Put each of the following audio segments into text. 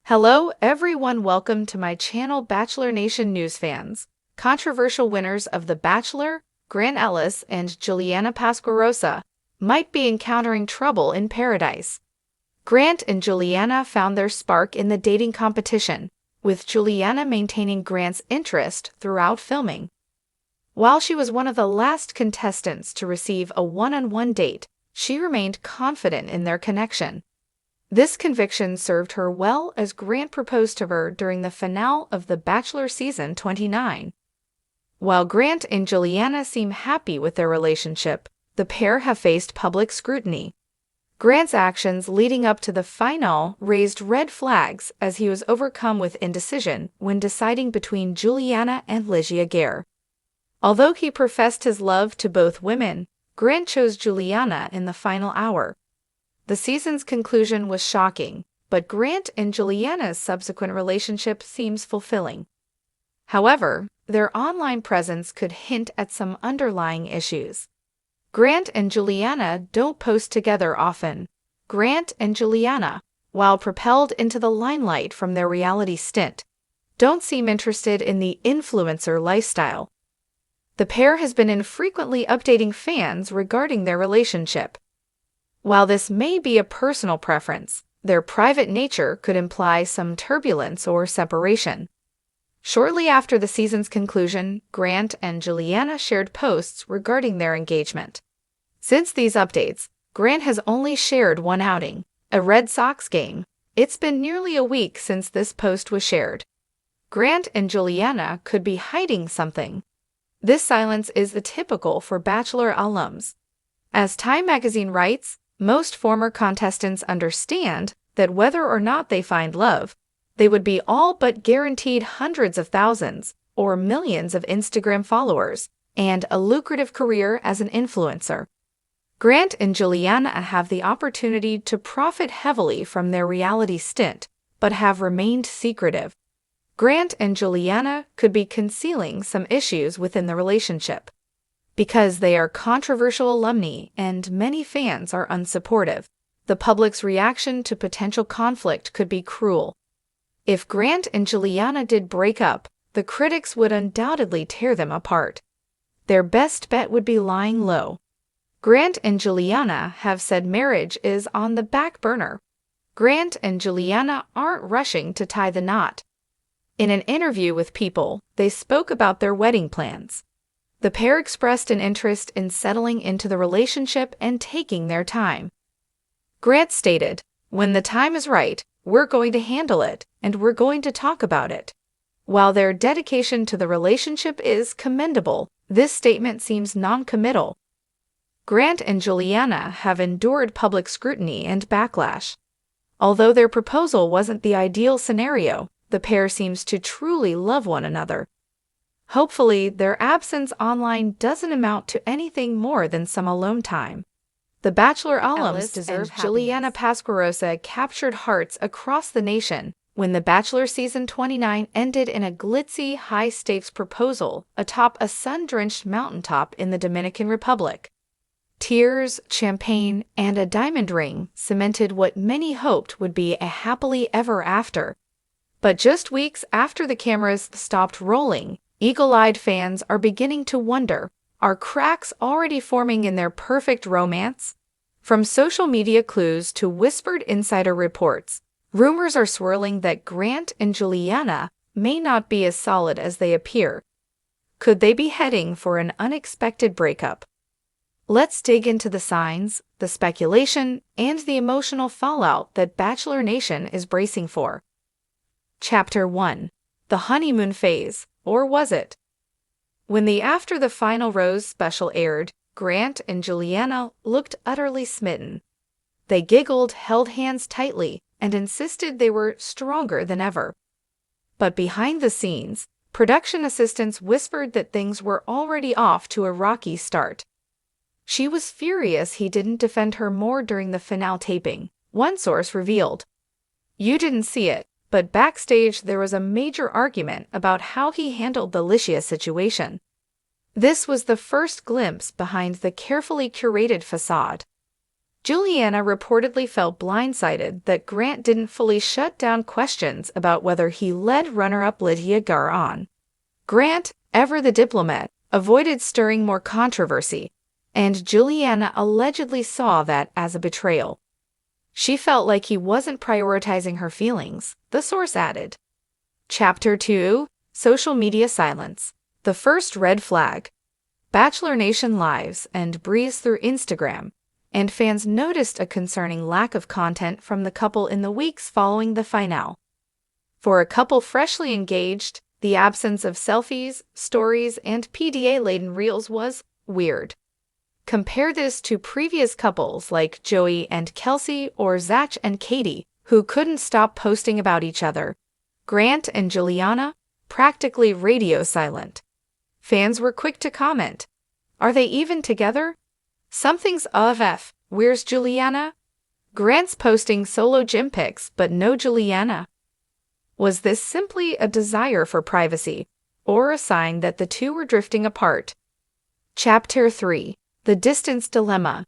Hello everyone, welcome to my channel Bachelor Nation News fans. Controversial winners of The Bachelor, Grant Ellis and Juliana Pasquarosa, might be encountering trouble in paradise. Grant and Juliana found their spark in the dating competition, with Juliana maintaining Grant's interest throughout filming. While she was one of the last contestants to receive a one-on-one date, she remained confident in their connection. This conviction served her well as Grant proposed to her during the finale of The Bachelor Season 29. While Grant and Juliana seem happy with their relationship, the pair have faced public scrutiny. Grant's actions leading up to the finale raised red flags as he was overcome with indecision when deciding between Juliana and Lygia Gare. Although he professed his love to both women, Grant chose Juliana in the final hour. The season's conclusion was shocking, but Grant and Juliana's subsequent relationship seems fulfilling. However, their online presence could hint at some underlying issues. Grant and Juliana don't post together often. Grant and Juliana, while propelled into the limelight from their reality stint, don't seem interested in the influencer lifestyle. The pair has been infrequently updating fans regarding their relationship. While this may be a personal preference, their private nature could imply some turbulence or separation. Shortly after the season's conclusion, Grant and Juliana shared posts regarding their engagement. Since these updates, Grant has only shared one outing, a Red Sox game. It's been nearly a week since this post was shared. Grant and Juliana could be hiding something. This silence is atypical for Bachelor alums. As Time magazine writes, most former contestants understand that whether or not they find love, they would be all but guaranteed hundreds of thousands or millions of Instagram followers and a lucrative career as an influencer. Grant and Juliana have the opportunity to profit heavily from their reality stint, but have remained secretive. Grant and Juliana could be concealing some issues within the relationship. Because they are controversial alumni and many fans are unsupportive, the public's reaction to potential conflict could be cruel. If Grant and Juliana did break up, the critics would undoubtedly tear them apart. Their best bet would be lying low. Grant and Juliana have said marriage is on the back burner. Grant and Juliana aren't rushing to tie the knot. In an interview with People, they spoke about their wedding plans. The pair expressed an interest in settling into the relationship and taking their time. Grant stated, "When the time is right, we're going to handle it, and we're going to talk about it." While their dedication to the relationship is commendable, this statement seems non-committal. Grant and Juliana have endured public scrutiny and backlash. Although their proposal wasn't the ideal scenario, the pair seems to truly love one another. Hopefully, their absence online doesn't amount to anything more than some alone time. The Bachelor alums deserve happiness. Juliana Pasquarosa captured hearts across the nation when The Bachelor Season 29 ended in a glitzy, high-stakes proposal atop a sun-drenched mountaintop in the Dominican Republic. Tears, champagne, and a diamond ring cemented what many hoped would be a happily ever after. But just weeks after the cameras stopped rolling, eagle-eyed fans are beginning to wonder, are cracks already forming in their perfect romance? From social media clues to whispered insider reports, rumors are swirling that Grant and Juliana may not be as solid as they appear. Could they be heading for an unexpected breakup? Let's dig into the signs, the speculation, and the emotional fallout that Bachelor Nation is bracing for. Chapter 1. The Honeymoon Phase. Or was it? When the After the Final Rose special aired, Grant and Juliana looked utterly smitten. They giggled, held hands tightly, and insisted they were stronger than ever. But behind the scenes, production assistants whispered that things were already off to a rocky start. She was furious he didn't defend her more during the finale taping, one source revealed. "You didn't see it, but backstage there was a major argument about how he handled the Lygia situation." This was the first glimpse behind the carefully curated facade. Juliana reportedly felt blindsided that Grant didn't fully shut down questions about whether he led runner-up Lydia Gar on. Grant, ever the diplomat, avoided stirring more controversy, and Juliana allegedly saw that as a betrayal. She felt like he wasn't prioritizing her feelings, the source added. Chapter 2: Social Media Silence. The First Red Flag. Bachelor Nation lives and breezed through Instagram, and fans noticed a concerning lack of content from the couple in the weeks following the finale. For a couple freshly engaged, the absence of selfies, stories, and PDA-laden reels was weird. Compare this to previous couples like Joey and Kelsey or Zach and Katie, who couldn't stop posting about each other. Grant and Juliana, practically radio silent. Fans were quick to comment. Are they even together? Something's off. Where's Juliana? Grant's posting solo gym pics, but no Juliana. Was this simply a desire for privacy, or a sign that the two were drifting apart? Chapter 3: The Distance Dilemma.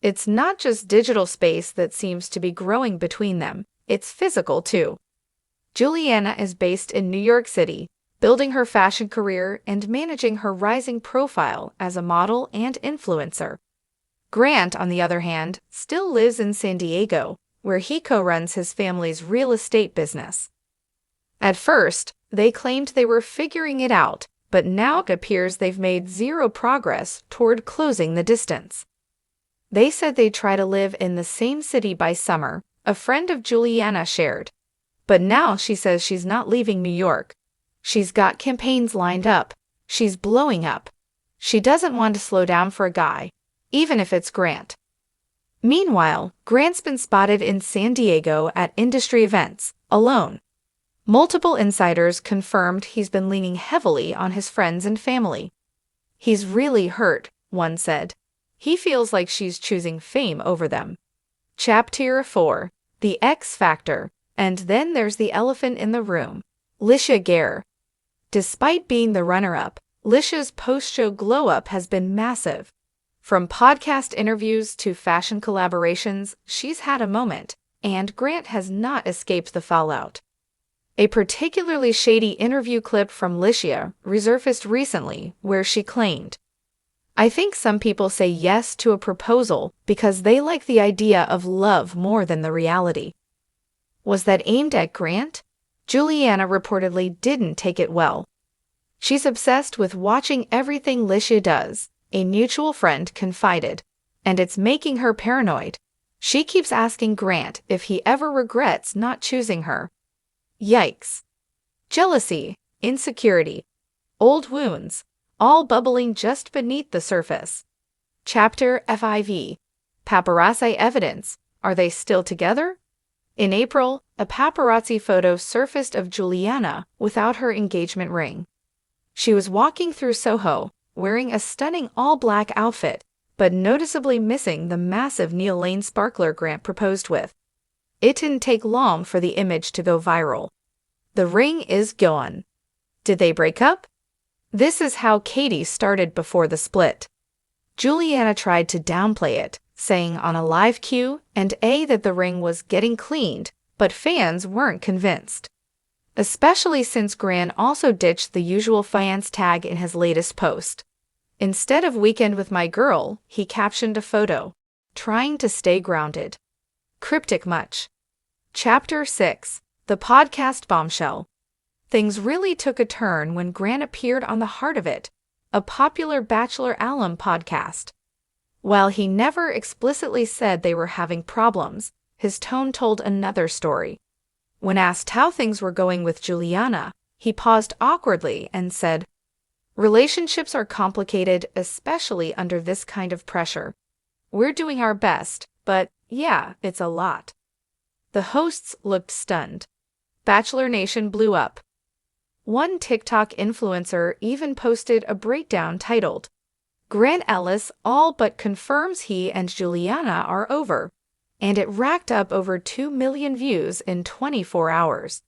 It's not just digital space that seems to be growing between them, it's physical too. Juliana is based in New York City, building her fashion career and managing her rising profile as a model and influencer. Grant, on the other hand, still lives in San Diego, where he co-runs his family's real estate business. At first, they claimed they were figuring it out, but now it appears they've made zero progress toward closing the distance. They said they'd try to live in the same city by summer, a friend of Juliana shared. But now she says she's not leaving New York. She's got campaigns lined up. She's blowing up. She doesn't want to slow down for a guy, even if it's Grant. Meanwhile, Grant's been spotted in San Diego at industry events, alone. Multiple insiders confirmed he's been leaning heavily on his friends and family. He's really hurt, one said. He feels like she's choosing fame over them. Chapter 4: The X Factor. And then there's the elephant in the room, Lydia Gar. Despite being the runner-up, Lydia's post-show glow-up has been massive. From podcast interviews to fashion collaborations, she's had a moment, and Grant has not escaped the fallout. A particularly shady interview clip from Lydia resurfaced recently where she claimed, "I think some people say yes to a proposal because they like the idea of love more than the reality." Was that aimed at Grant? Juliana reportedly didn't take it well. She's obsessed with watching everything Lydia does, a mutual friend confided, and it's making her paranoid. She keeps asking Grant if he ever regrets not choosing her. Yikes. Jealousy, insecurity, old wounds, all bubbling just beneath the surface. Chapter 5: Paparazzi Evidence. Are they still together? In April, a paparazzi photo surfaced of Juliana without her engagement ring. She was walking through Soho, wearing a stunning all-black outfit, but noticeably missing the massive Neil Lane sparkler Grant proposed with. It didn't take long for the image to go viral. The ring is gone. Did they break up? This is how Katie started before the split. Juliana tried to downplay it, saying on a live Q&A that the ring was getting cleaned, but fans weren't convinced. Especially since Grant also ditched the usual fans tag in his latest post. Instead of "Weekend with my girl," he captioned a photo, trying to stay grounded. Cryptic much. Chapter 6: The Podcast Bombshell. Things really took a turn when Grant appeared on The Heart of It, a popular Bachelor alum podcast. While he never explicitly said they were having problems, his tone told another story. When asked how things were going with Juliana, he paused awkwardly and said, "Relationships are complicated, especially under this kind of pressure. We're doing our best, but yeah, it's a lot." The hosts looked stunned. Bachelor Nation blew up. One TikTok influencer even posted a breakdown titled, "Grant Ellis all but confirms he and Juliana are over," and it racked up over 2 million views in 24 hours.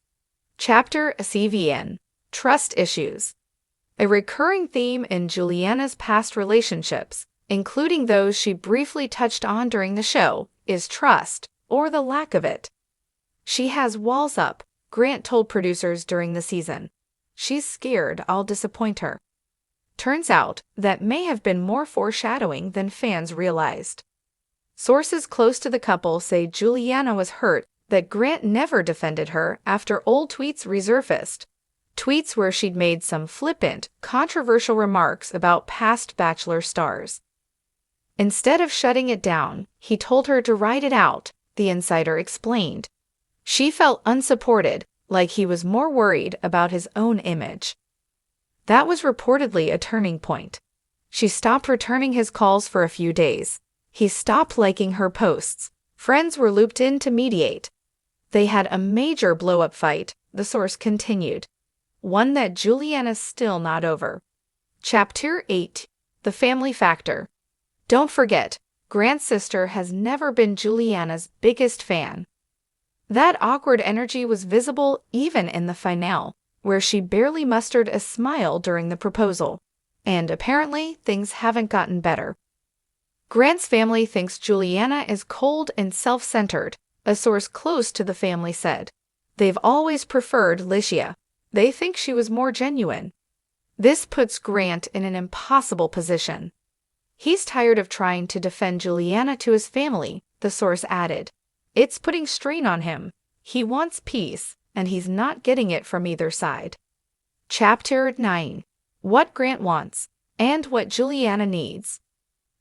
Chapter 7: Trust Issues. A recurring theme in Juliana's past relationships, including those she briefly touched on during the show, is trust, or the lack of it. She has walls up, Grant told producers during the season. She's scared I'll disappoint her. Turns out that may have been more foreshadowing than fans realized. Sources close to the couple say Juliana was hurt that Grant never defended her after old tweets resurfaced. Tweets where she'd made some flippant, controversial remarks about past Bachelor stars. Instead of shutting it down, he told her to ride it out, the insider explained. She felt unsupported, like he was more worried about his own image. That was reportedly a turning point. She stopped returning his calls for a few days. He stopped liking her posts. Friends were looped in to mediate. They had a major blow-up fight, the source continued. One that Juliana's still not over. Chapter 8. The Family Factor. Don't forget, Grant's sister has never been Juliana's biggest fan. That awkward energy was visible even in the finale, where she barely mustered a smile during the proposal. And apparently, things haven't gotten better. Grant's family thinks Juliana is cold and self-centered, a source close to the family said. They've always preferred Licia. They think she was more genuine. This puts Grant in an impossible position. He's tired of trying to defend Juliana to his family, the source added. It's putting strain on him. He wants peace, and he's not getting it from either side. Chapter 9. What Grant wants, and what Juliana needs.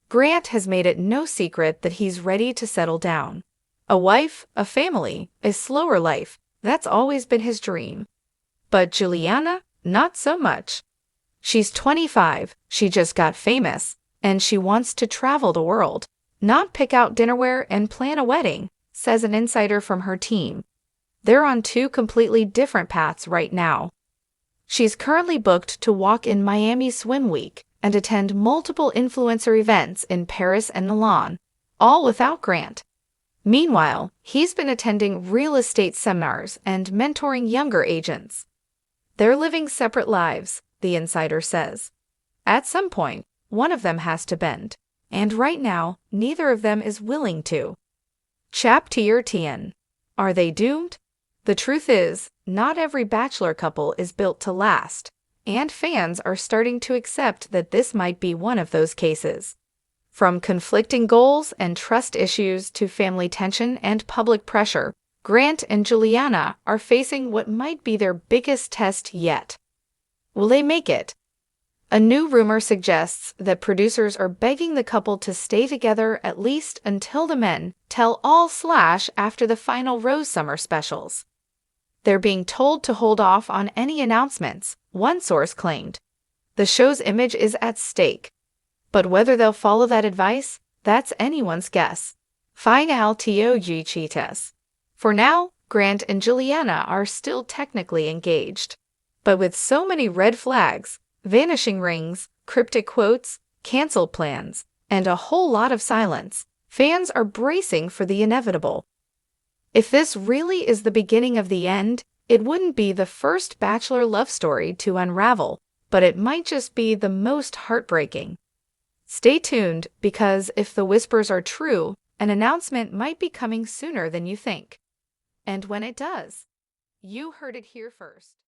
Grant has made it no secret that he's ready to settle down. A wife, a family, a slower life, that's always been his dream. But Juliana, not so much. She's 25, she just got famous, and she wants to travel the world, not pick out dinnerware and plan a wedding, says an insider from her team. They're on two completely different paths right now. She's currently booked to walk in Miami Swim Week and attend multiple influencer events in Paris and Milan, all without Grant. Meanwhile, he's been attending real estate seminars and mentoring younger agents. They're living separate lives, the insider says. At some point, one of them has to bend, and right now, neither of them is willing to. Chapter 10. Are they doomed? The truth is, not every Bachelor couple is built to last, and fans are starting to accept that this might be one of those cases. From conflicting goals and trust issues to family tension and public pressure, Grant and Juliana are facing what might be their biggest test yet. Will they make it? A new rumor suggests that producers are begging the couple to stay together at least until the men tell all / after the final Rose Summer specials. They're being told to hold off on any announcements, one source claimed. The show's image is at stake. But whether they'll follow that advice, that's anyone's guess. Final TOG. For now, Grant and Juliana are still technically engaged. But with so many red flags, vanishing rings, cryptic quotes, canceled plans, and a whole lot of silence, fans are bracing for the inevitable. If this really is the beginning of the end, it wouldn't be the first Bachelor love story to unravel, but it might just be the most heartbreaking. Stay tuned, because if the whispers are true, an announcement might be coming sooner than you think. And when it does, you heard it here first.